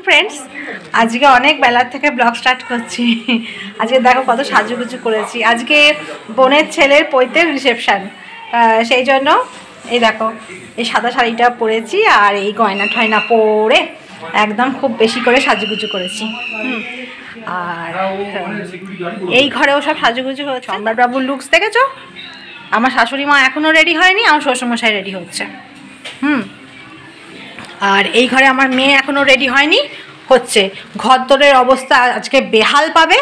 Friends, আজকে অনেক বেলার থেকে ব্লগ স্টার্ট করছি। আজকে দেখো কত সাজুগুজু করেছি। আজকে বোনের ছেলের পৈতের রিসেপশন, সেই জন্য এই দেখো এই সাদা শাড়িটা পরেছি আর এই গয়না ঠয়না পরে একদম খুব বেশি করে সাজুগুজু করেছি। আর এই ঘরেও সব সাজুগুজু হচ্ছে। সম্রাটবাবুর লুকস দেখেছো? আমার শাশুড়ি মা এখনও রেডি হয়নি, আমার শ্বশুরমশাই রেডি হচ্ছে। আর এই ঘরে আমার মেয়ে এখনও রেডি হয়নি, হচ্ছে। ঘরদোরের অবস্থা আজকে বেহাল পাবে।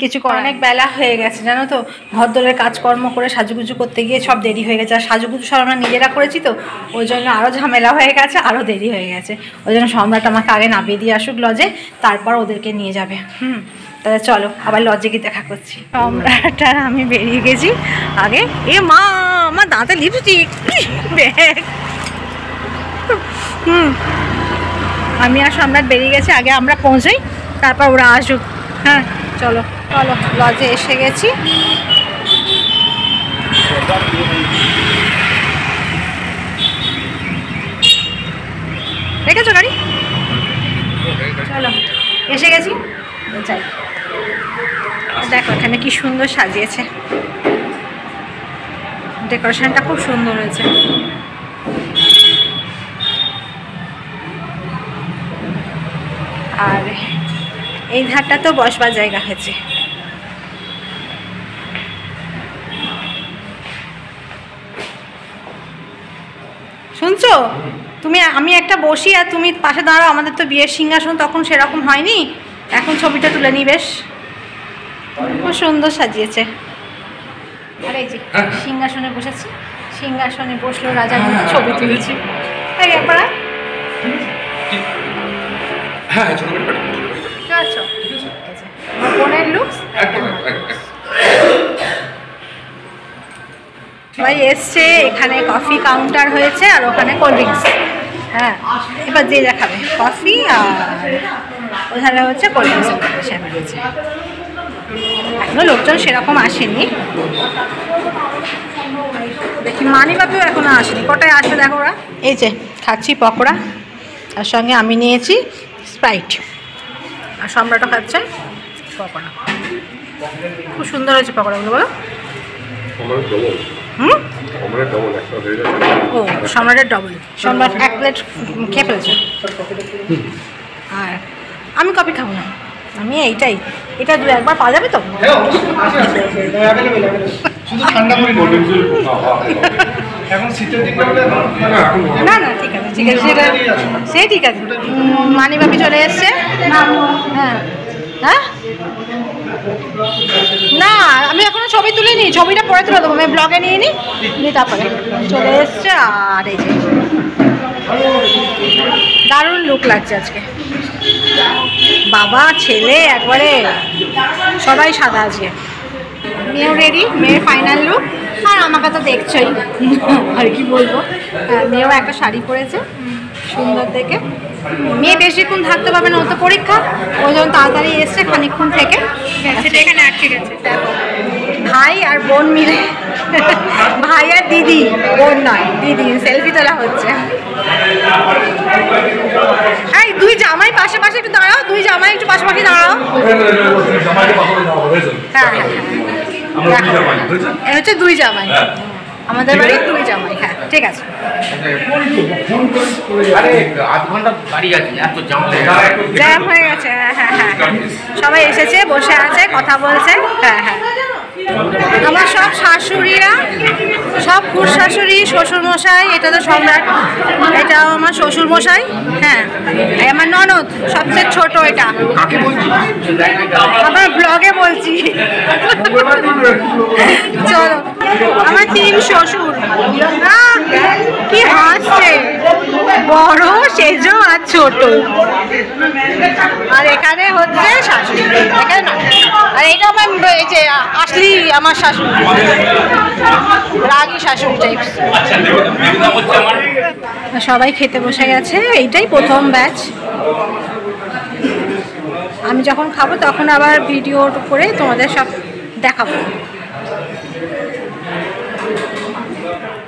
কিছু অনেক বেলা হয়ে গেছে জানো তো, ঘরদোরের কাজকর্ম করে সাজুগুজু করতে গিয়ে সব দেরি হয়ে গেছে। আর সাজুগুজু সব আমরা নিজেরা করেছি তো, ওই জন্য আরও ঝামেলা হয়ে গেছে, আরও দেরি হয়ে গেছে। ওই জন্য সম্রাট আমাকে আগে নামিয়ে দিয়ে আসুক লজে, তারপর ওদেরকে নিয়ে যাবে। তাহলে চলো আবার লজে গিয়ে দেখা করছি। সম্রাট আর আমি বেরিয়ে গেছি আগে। এ মা, আমার দাঁতে লিপস্টিক, ব্যাগ। আমি আর সম্রাট বেরিয়ে গেছি আগে, আমরা পৌঁছাই তারপর ওরা আসুক। হ্যাঁ চলো চলো, লজে এসে গেছি। দেখেছো গাড়ি? চলো এসে গেছি, চাই। দেখো এখানে কি সুন্দর সাজিয়েছে, ডেকোরেশনটা খুব সুন্দর হয়েছে। আর এই ধারটা তো বসবার জায়গা হয়েছে। শুনছো তুমি? আমি একটা বসি আর তুমি পাশে দাঁড়াও। আমাদের তো বিয়ের সিংহাসন তখন সেরকম হয়নি, এখন ছবিটা তুলে নি। বেশ খুব সুন্দর সাজিয়েছে। আর এই যে সিংহাসনে বসেছি, সিংহাসনে বসলো রাজা, ছবি তুলেছি। একবার বোনের লুকস সবাই এসছে। এখানে কফি কাউন্টার হয়েছে আর ওখানে কোল্ড ড্রিঙ্কস। হ্যাঁ, এবার যে দেখাবে কফি আর ওখানে হচ্ছে কোল্ড ড্রিঙ্কস হয়েছে। এখনো লোকজন সেরকম আসেনি, দেখি মানিবাবুও এখনো আসেনি। কটায় আসবে দেখো ওরা। এই যে খাচ্ছি পকোড়া, তার সঙ্গে আমি নিয়েছি স্প্রাইট, আর সম্রাটও খাচ্ছে পকোড়া। খুব সুন্দর হয়েছে পকোড়াগুলো, বলো? ও সম্রাটের ডবল, সম্রাট এক প্লেট খেয়ে ফেলেছে। আর আমি কফি খাবো না, আমি এইটাই, এটা দু একবার পাওয়া যাবে তো। না না ঠিক আছে ঠিক আছে, সেটা সে ঠিক আছে। মানিবাবি চলে এসছে। হ্যাঁ হ্যাঁ, না আমি এখনো ছবি তুলিনি, ছবিটা পরে তুলে দেবো, আমি ব্লগে নিয়ে নিই, তারপরে চলে এসছে। আর এই যে দারুণ লুক লাগছে আজকে, বাবা ছেলে একবারে সবাই সাদা আজকে। মেয়েও রেডি, মেয়ের ফাইনাল লুক। আর আমাকে তো দেখছোই, আর কি বলবো। মেয়েও একটা শাড়ি পরেছে সুন্দর দেখে। মেয়ে বেশিক্ষণ থাকতে পারবে না, ও তো পরীক্ষা, ওই জন্য তাড়াতাড়ি এসছে খানিকক্ষণ থেকে। সেটা এখানে আটকে গেছে। দেখো ভাই আর বোন মিলে, ভাই আর দিদি, বোন নয় দিদি, সেলফি তোলা হচ্ছে। এই দুই জামাই পাশে পাশে একটু দাঁড়াও, দুই জামাই একটু পাশাপাশি দাঁড়াও। হ্যাঁ হ্যাঁ হ্যাঁ, হচ্ছে দুই জামাই, আমাদের বাড়ির দুই জামাই। হ্যাঁ ঠিক আছে। জ্যাম হয়ে গেছে। হ্যাঁ হ্যাঁ হ্যাঁ, সবাই এসেছে, বসে আছে, কথা বলছে। হ্যাঁ হ্যাঁ, আমার সব শাশুড়িরা, সব খুড় শাশুড়ি, শ্বশুরমশাই, এটা তো সম্রাট, এটাও আমার শ্বশুরমশাই। হ্যাঁ, আমার ননদ সবচেয়ে ছোট, এটা আমার ব্লগে বলছি। চলো, আমার তিন শ্বশুর, কি হাসছে, বড়, সেজ আর ছোট। আর এখানে হচ্ছে শাশুড়ি, এখানে আর এটা আমার এই যে আসলি আমার শাশুড়ি, রাগী শাশুড়ি টাইপ। সবাই খেতে বসে গেছে, এইটাই প্রথম ব্যাচ। আমি যখন খাবো তখন আবার ভিডিও করে তোমাদের সব দেখাবো।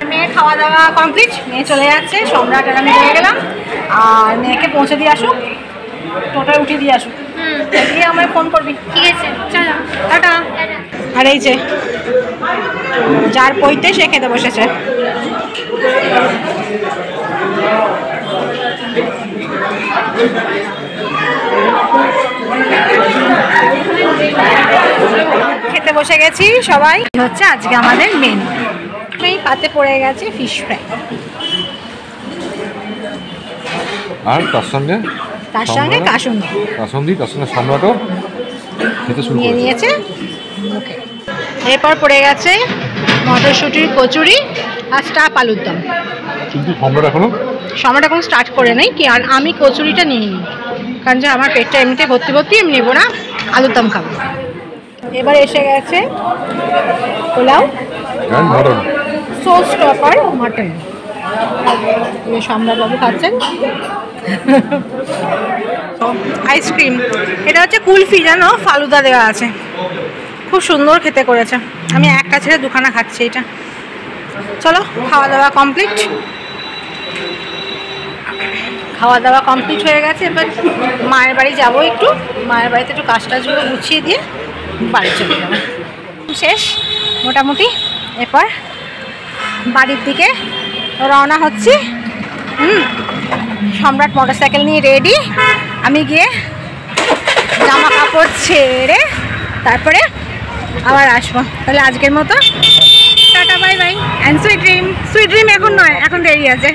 মেয়ের খাওয়া দাওয়া কমপ্লিট, মেয়ে চলে যাচ্ছে, সম্রাট আর আমি হয়ে গেলাম। আর মেয়েকে পৌঁছে দিয়ে আসুক, টোটায় উঠে দিয়ে আসুক, দিয়ে আমায় ফোন করবি। ঠিক আছে, চলো টাটা। আর এই যে যার পইতে সে খেতে বসেছে। খেতে বসে গেছি সবাই। হচ্ছে আজকে আমাদের মেনু। এই পাতে পড়ে গেছে ফিশ ফ্রাই, আর তার সঙ্গে কাসুন্দি, তার সঙ্গে সম্রাটও খেতে শুরু নিয়ে করেছে। নিয়েছে মুখে। এরপর পড়ে গেছে মটরশুঁটির কচুরি আর স্টাফ আলুর দম। কিন্তু সম্রাট এখন স্টার্ট করে নেই কি, আর আমি কচুরিটা নিয়ে নিই, কারণ যে আমার পেটটা এমনিতে ভর্তি, আমি নেবো না, আলুর দম খাবো। এবার এসে গেছে পোলাও, মটন, সোস টপার মাটন। সম্রাটবাবু খাচ্ছেন আইসক্রিম। এটা হচ্ছে কুলফি, জানো, ফালুদা দেওয়া আছে, খুব সুন্দর খেতে করেছে। আমি একটা ছেড়ে দুখানা খাচ্ছি এটা। চলো, খাওয়া দাওয়া কমপ্লিট হয়ে গেছে। এবার মায়ের বাড়ি যাবো, একটু মায়ের বাড়িতে একটু কাজ টাজগুলো গুছিয়ে দিয়ে বাড়ি চলে যাবো। শেষ মোটামুটি। এরপর বাড়ির দিকে রওনা হচ্ছি। সম্রাট মোটরসাইকেল নিয়ে রেডি, আমি গিয়ে জামা কাপড় ছেড়ে তারপরে আবার আসবো। তাহলে আজকের মতো tata, bye bye and sweet dream. এখন নয়, এখন দেরি আছে।